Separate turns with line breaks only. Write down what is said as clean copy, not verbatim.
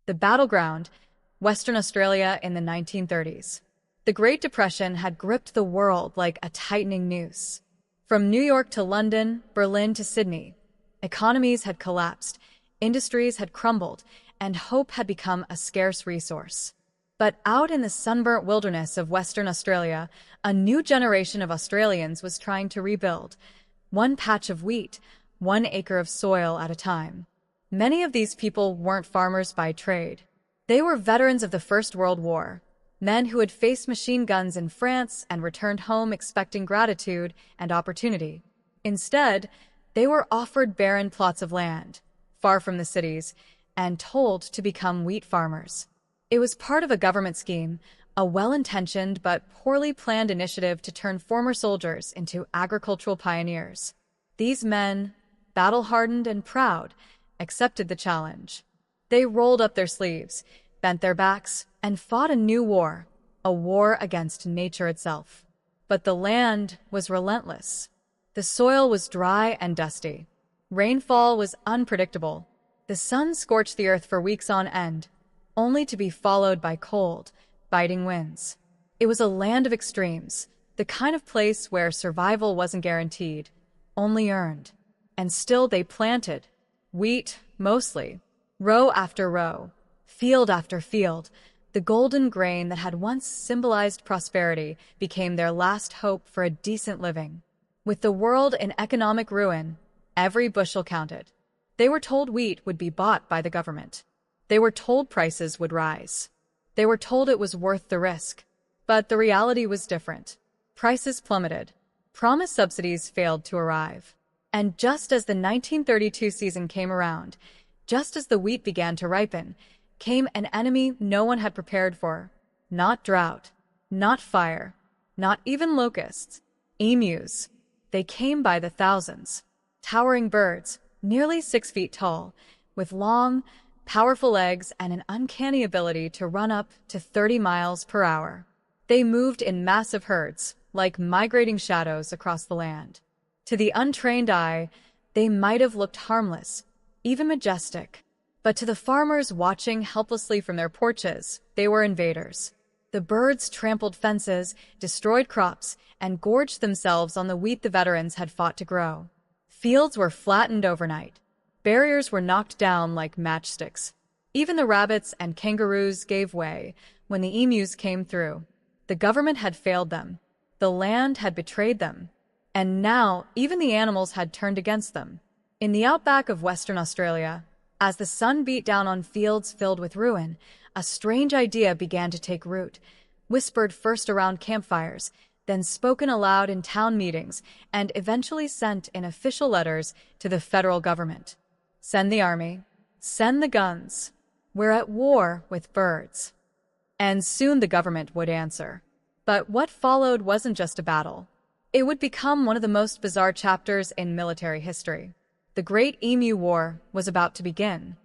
The battleground, Western Australia in the 1930s. The Great Depression had gripped the world like a tightening noose. From New York to London, Berlin to Sydney, economies had collapsed, industries had crumbled, and hope had become a scarce resource. But out in the sunburnt wilderness of Western Australia, a new generation of Australians was trying to rebuild, one patch of wheat, 1 acre of soil at a time. Many of these people weren't farmers by trade. They were veterans of the First World War, men who had faced machine guns in France and returned home expecting gratitude and opportunity. Instead, they were offered barren plots of land, far from the cities, and told to become wheat farmers. It was part of a government scheme, a well-intentioned but poorly planned initiative to turn former soldiers into agricultural pioneers. These men, battle-hardened and proud, accepted the challenge. They rolled up their sleeves, bent their backs, and fought a new war, a war against nature itself. But the land was relentless. The soil was dry and dusty. Rainfall was unpredictable. The sun scorched the earth for weeks on end, only to be followed by cold, biting winds. It was a land of extremes, the kind of place where survival wasn't guaranteed, only earned. And still they planted. Wheat, mostly. Row after row, field after field, the golden grain that had once symbolized prosperity became their last hope for a decent living. With the world in economic ruin, every bushel counted. They were told wheat would be bought by the government. They were told prices would rise. They were told it was worth the risk. But the reality was different. Prices plummeted. Promised subsidies failed to arrive. And just as the 1932 season came around, just as the wheat began to ripen, came an enemy no one had prepared for. Not drought, not fire, not even locusts. Emus. They came by the thousands. Towering birds, nearly 6 feet tall, with long, powerful legs and an uncanny ability to run up to 30 miles per hour. They moved in massive herds, like migrating shadows across the land. To the untrained eye, they might have looked harmless, even majestic. But to the farmers watching helplessly from their porches, they were invaders. The birds trampled fences, destroyed crops, and gorged themselves on the wheat the veterans had fought to grow. Fields were flattened overnight. Barriers were knocked down like matchsticks. Even the rabbits and kangaroos gave way when the emus came through. The government had failed them. The land had betrayed them. And now, even the animals had turned against them. In the outback of Western Australia, as the sun beat down on fields filled with ruin, a strange idea began to take root, whispered first around campfires, then spoken aloud in town meetings, and eventually sent in official letters to the federal government. Send the army. Send the guns. We're at war with birds. And soon the government would answer. But what followed wasn't just a battle. It would become one of the most bizarre chapters in military history. The Great Emu War was about to begin.